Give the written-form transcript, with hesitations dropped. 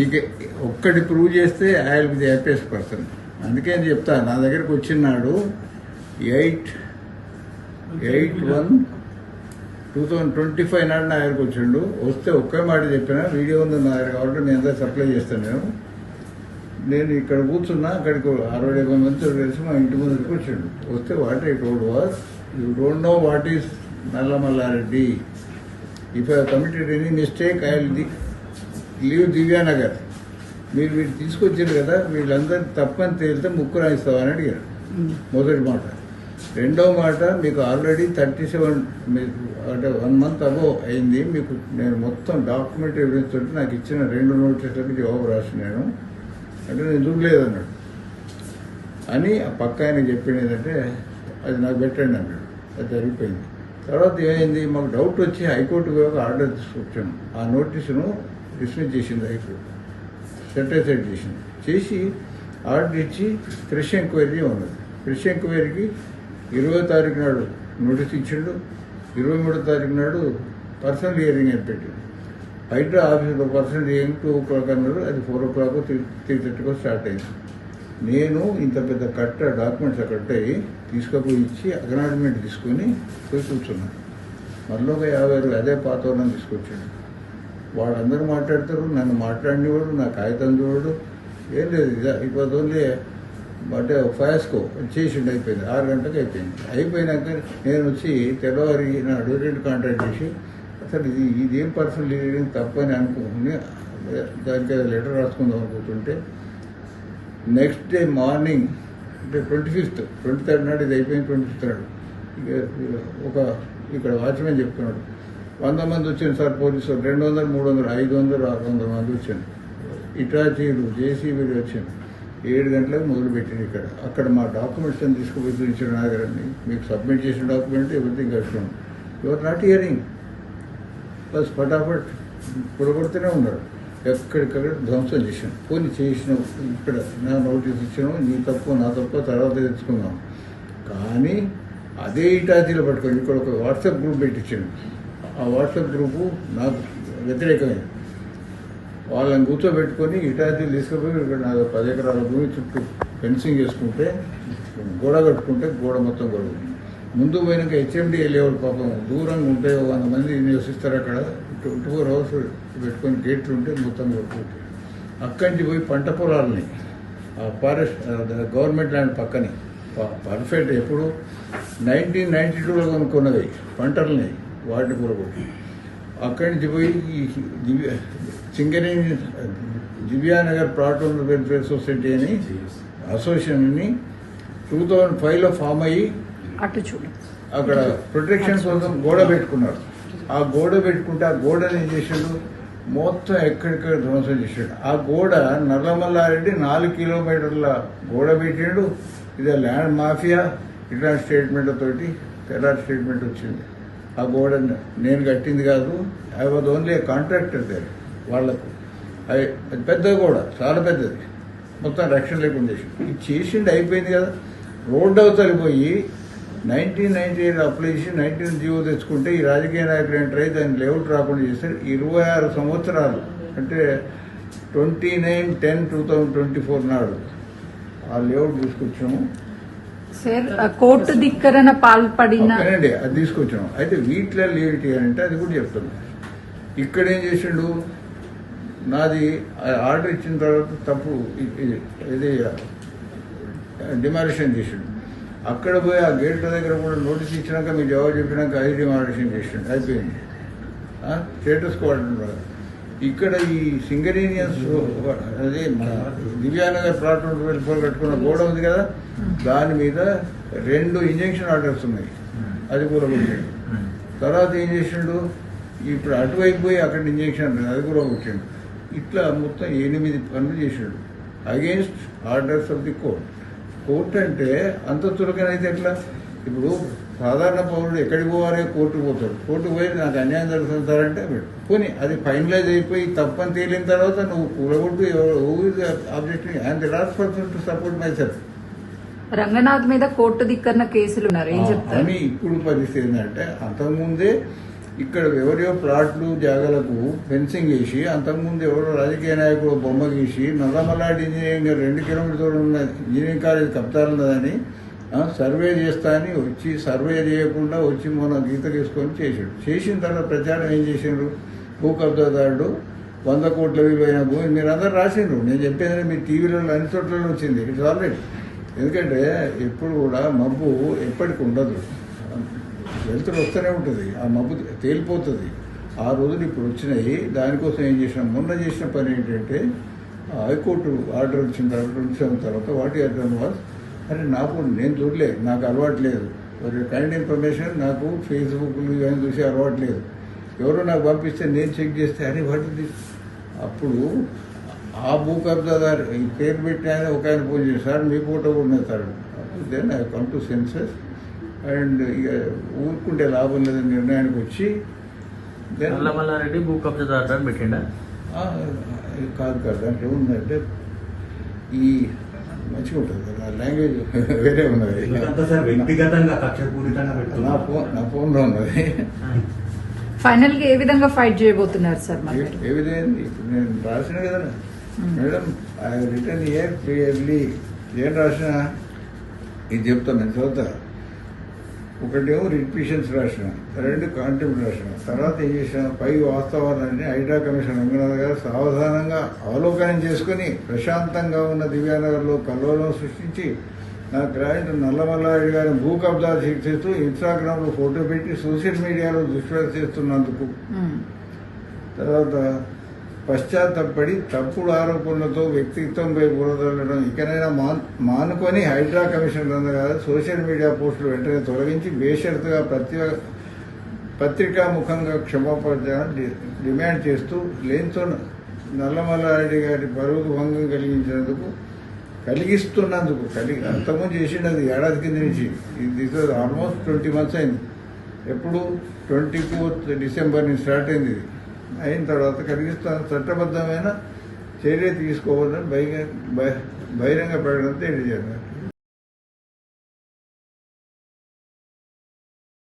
ఇక ఒక్కటి ప్రూవ్ చేస్తే I will be the happiest person. అందుకే నేను చెప్తా, నా దగ్గరకు వచ్చినాడు 8/1/2025 నాడు నా దగ్గరకు వచ్చిండు. వస్తే ఒకే మాట చెప్పిన, వీడియో ఉంది నా దగ్గర కాబట్టి నేను అందరూ సప్లై చేస్తాను. నేను ఇక్కడ కూర్చున్నా, అక్కడికి 60-70 మంది కలిసి మా ఇంటి ముందుకు వచ్చిండు. వస్తే what I told was, you don't know what is Nalla Malla Reddy. If I committed any mistake I will leave Divyanagar. మీరు వీళ్ళు తీసుకొచ్చారు కదా, వీళ్ళందరూ తప్పని తేలితే ముక్కు రాయిస్తామని అడిగారు. మొదటి మాట. రెండో మాట, మీకు ఆల్రెడీ 37 అంటే 1 month అబో అయింది, మీకు నేను మొత్తం డాక్యుమెంట్ ఎవిడెన్స్ తోటి నాకు ఇచ్చిన 2 నోటీసులకి జవాబు రాసి నేను అంటే నేను చూడలేదన్నాడు అని ఆ పక్క ఆయన చెప్పింది. ఏంటంటే అది నాకు పెట్టండి అన్నాడు. అది జరిగిపోయింది. తర్వాత ఏమైంది, మాకు డౌట్ వచ్చి హైకోర్టుకు ఒక ఆర్డర్ తీసుకొచ్చాను. ఆ నోటీసును డిస్మిస్ చేసింది హైకోర్టు, సెటిసైడ్ చేసి ఆర్డర్ ఇచ్చి ఫ్రెష్ ఎంక్వైరీ ఉన్నది. ఫ్రెష్ ఎంక్వైరీకి 20వ తారీఖు నాడు నోటీస్ ఇచ్చిండు. 23వ తారీఖు నాడు పర్సనల్ హియరింగ్ అని పెట్టిండు. హైడ్రా ఆఫీసులో పర్సనల్ హియరింగ్ 2 o'clock అన్నారు. అది 4 o'clock 3:30 స్టార్ట్ అయింది. నేను ఇంత పెద్ద కట్ట డాక్యుమెంట్స్ అక్కడ తీసుకుపోయి ఇచ్చి అగ్నాలజ్మెంట్ తీసుకొని పోయి కూర్చున్నాను. మళ్ళీ ఒక 50 అదే పాత వాళ్ళని తీసుకొచ్చాడు. వాళ్ళందరూ మాట్లాడతారు, నన్ను మాట్లాడినవాడు, నా కాగితం చూడడు, ఏం లేదు. ఇప్పుడు ఓన్లీ అంటే ఫయాస్కో చేసిండు. అయిపోయింది, 6 గంటలకు అయిపోయింది. అయిపోయినాక నేను వచ్చి తెల్లవారి నా అడ్వకేట్ కాంటాక్ట్ చేసి అసలు ఇదేం పర్సనల్ హియరింగ్ తప్పని అనుకుంటుని దానికి లెటర్ రాసుకుందాం అనుకుంటుంటే నెక్స్ట్ డే మార్నింగ్ అంటే 25th 23rd నాడు ఇది అయిపోయింది. 25th నాడు ఒక ఇక్కడ వాచ్మెన్ చెప్తున్నాడు, 100 మంది వచ్చాను సార్ పోలీసు, 200, 300, 500, 600 మంది వచ్చాను. ఇటాచీలు జేసీబీలు వచ్చాను. 7 గంటలకు మొదలుపెట్టింది. అక్కడ మా డాక్యుమెంట్స్ అని తీసుకుపోయి చూపించాడు నాగరాన్ని. మీకు సబ్మిట్ చేసిన డాక్యుమెంట్ ఎవ్రీథింగ్ కట్టుకోండి, యువర్ నాట్ హియరింగ్. ప్లస్ ఫటాఫట్ పొడగొడుతూనే ఉన్నాడు. ఎక్కడికక్కడ ధ్వంసం చేశాను. పోనీ చేసిన ఇక్కడ నా నోటీస్ ఇచ్చినాం, నీ తప్పు నా తప్పు తర్వాత తెచ్చుకుందాం. కానీ అదే ఇటాచీలు పట్టుకొని ఇక్కడ ఒక వాట్సాప్ గ్రూప్ పెట్టించాను. ఆ వాట్సాప్ గ్రూపు నాకు వ్యతిరేకమైంది. వాళ్ళని కూర్చోబెట్టుకొని ఇటాచీలు తీసుకుపోయి ఇక్కడ నాకు 10 ఎకరాల భూమి చుట్టూ ఫెన్సింగ్ చేసుకుంటే గోడ కట్టుకుంటే గోడ మొత్తం గొడవ. ముందు పోయినాక హెచ్ఎండిఏ లేవల్ పాపం దూరంగా ఉంటే 100 మంది నివసిస్తారు. అక్కడ 24 hours పెట్టుకొని గేట్లు ఉంటే మొత్తం కొట్టుకుంటాయి. అక్కడి నుంచి పోయి పంట పొలాలని ఆ ఫారెస్ట్ గవర్నమెంట్ ల్యాండ్ పక్కనే పర్ఫెక్ట్ ఎప్పుడు 1992లో కొనుక్కున్నది పంటలని వాటిని కూరగొట్టి అక్కడి నుంచి పోయి Singareni Divyanagar plot owner welfare society అని అసోసియేషన్ అని 2005లో ఫామ్ అయ్యి అటు చూడు అక్కడ ప్రొటెక్షన్ కోసం గోడ పెట్టుకున్నారు. ఆ గోడ పెట్టుకుంటే ఆ గోడని ఏం చేసాడు, మొత్తం ఎక్కడిక్కడ ధ్వంసం చేశాడు. ఆ గోడ నల్లమల్లారెడ్డి 4 కిలోమీటర్ల గోడ పెట్టాడు. ఇది ల్యాండ్ మాఫియా ఇట్లాంటి స్టేట్మెంట్ తోటి తెల్లారి స్టేట్మెంట్ వచ్చింది. ఆ గోడ నేను కట్టింది కాదు, ఐ వాజ్ ఓన్లీ కాంట్రాక్టర్ దగ్గర వాళ్లకు. అది పెద్ద గోడ, చాలా పెద్దది, మొత్తం రక్షణ లేకుండా చేసింది. ఇది చేసిండి అయిపోయింది కదా. రోడ్డు అవతలి పోయి 1998 అప్లై చేసి 19 జీవో తెచ్చుకుంటే ఈ రాజకీయ నాయకులు ఏంటంటే దాన్ని లేఅవుట్ రాకుండా చేస్తారు. 26 సంవత్సరాలు అంటే 29/10/2024 నాడు ఆ లేఅవుట్ తీసుకొచ్చాము. సార్ కోర్టు ధిక్కరణ పాల్పడిన అది తీసుకొచ్చాము. అయితే వీటిలో లేవిటీ అంటే అది కూడా చెప్తాను. ఇక్కడ ఏం చేసిండు, నాది ఆర్డర్ ఇచ్చిన తర్వాత తప్పు ఇది డిమాలిషన్ చేసిండు. అక్కడ పోయి ఆ గేట్ల దగ్గర కూడా నోటీస్ ఇచ్చినాక మీరు జవాబు చెప్పినాక అది డిమాలిషన్ చేసిండు. అయిపోయింది, స్టేటస్ కో అంటున్నారు. ఇక్కడ ఈ సింగరేనియన్స్ అదే మన దివ్యానగర్ ప్లాట్ వెల్ఫేర్ కట్టుకున్న గోడ ఉంది కదా, దాని మీద 2 ఇంజంక్షన్ ఆర్డర్స్ ఉన్నాయి. అది కూడా కొట్టాడు. తర్వాత ఏం చేసిండు, ఇప్పుడు అటువైపు పోయి అక్కడ ఇంజంక్షన్ అది కూడా కొట్టిండు. ఇట్లా మొత్తం 8 పనులు చేసాడు against orders of the court. Court అంటే అంత చులకనైతే ఎట్లా? ఇప్పుడు సాధారణ పౌరుడు ఎక్కడికి పోవాలే కోర్టుకు పోతాడు. కోర్టుకు పోయి నాకు అన్యాయం జరుగుతుంటారంటే పోనీ అది ఫైనలైజ్ అయిపోయి తప్పని తేలిన తర్వాత నువ్వు కూడగొట్టు objecting and the last person to support myself. Ranganath మీద కోర్టు ధిక్కరణ కేసులు ఉన్నారు, ఏం చెప్తారు అని ఇప్పుడు పరిస్థితి ఏంటంటే అంతకుముందే ఇక్కడ ఎవరియో ప్లాట్లు జాగాలకు ఫెన్సింగ్ వేసి అంతకుముందు ఎవరో రాజకీయ నాయకుడు బొమ్మ గీసి నల్లమల్లాడి ఇంజనీరింగ్ 2 కిలోమీటర్ ఉన్న ఇంజనీరింగ్ కాలేజ్ కప్తారున్నదని సర్వే చేస్తా అని వచ్చి సర్వే చేయకుండా వచ్చి మొన్న గీత తీసుకొని చేసాడు. చేసిన తర్వాత ప్రచారం ఏం చేసిండ్రు, భూ కబ్జాదారుడు 100 కోట్ల విలువైన భూమి మీరు అందరూ రాసిండ్రు. నేను చెప్పేది మీ టీవీలలో అన్ని చోట్ల వచ్చింది. It's already. ఎందుకంటే ఎప్పుడు కూడా మబ్బు ఎప్పటికి ఉండదు, వెలుతురు వస్తూనే ఉంటుంది, ఆ మబ్బు తేలిపోతుంది. ఆ రోజులు ఇప్పుడు వచ్చినాయి. దానికోసం ఏం చేసినాం, మొన్న చేసిన పని ఏంటంటే హైకోర్టు ఆర్డర్ వచ్చిన తర్వాత 27 తర్వాత వాటి అర్థం వాజ్ అరే నేను చూడలే, నాకు అలవాటు లేదు, కైండ్ ఇన్ఫర్మేషన్ నాకు ఫేస్బుక్లు ఇవన్నీ చూసి అలవాటు లేదు. ఎవరో నాకు పంపిస్తే నేను చెక్ చేస్తే అరే వాటిది. అప్పుడు ఆ భూ కబ్జాదారు ఈ పేరు పెట్టి ఆయన ఒక ఆయన ఫోన్ చేసి సార్ మీ ఫోటో కూడా sir. Then I come to senses and ఇక ఊరుకుంటే లాభం లేదని నిర్ణయానికి వచ్చి నల్లమల్లారెడ్డి భూ కబ్జాదారు అని పెట్టిండా? కాదు దాంట్లో ఏముందంటే ఈ మంచిగా ఉంటుంది కదా, లాంగ్వేజ్ వేరే ఉన్నది. వ్యక్తిగతంగా కక్షపూరితంగా నా ఫోన్లో ఉన్నది. ఫైనల్ గా ఏ విధంగా ఫైట్ చేయబోతున్నారు సార్? ఏ విధంగా ఇప్పుడు నేను రాసిన కదా madam, I return year clearly. ఏం రాసిన ఇది చెప్తాను నేను చదువుతా. ఒకటేమో రిపిషన్స్ రాసిన, 2 కాంట్రిబ్యూట్ రాసిన. తర్వాత ఏం చేసిన, పై వాస్తవాలన్నీ హైడ్రా కమిషన్ రంగనాథ్ గారు సావధానంగా అవలోకనం చేసుకుని ప్రశాంతంగా ఉన్న దివ్యానగర్లో కల్లోలం సృష్టించి నా క్లయింట్ నల్లమల్లారెడ్డి గారిని భూ కబ్జా చేస్తూ ఇన్స్టాగ్రామ్లో ఫోటో పెట్టి సోషల్ మీడియాలో దుష్ప్రచారం చేస్తున్నందుకు తర్వాత పశ్చాత్తపడి తప్పుడు ఆరోపణలతో వ్యక్తిత్వంపై బురదల్లడం ఇకనైనా మానుకొని హైడ్రా కమిషన్ కాదు సోషల్ మీడియా పోస్టులు వెంటనే తొలగించి బేషరతుగా పత్రికా ముఖంగా క్షమాపణ డిమాండ్ చేస్తూ లేనితో నల్లమల్లారెడ్డి గారి పరువుకు భంగం కలిగిస్తున్నందుకు అంతకుముందు చేసినది ఏడాది కింద నుంచి. దిస్ వాజ్ ఆల్మోస్ట్ 20 months అయింది. ఎప్పుడు 24th December నుంచి స్టార్ట్ అయింది. ఇది అయిన తర్వాత కలిగిస్తాను చట్టబద్ధమైన చర్య తీసుకోవాలని బహిరంగ ప్రకటన తెలియజేయాలి.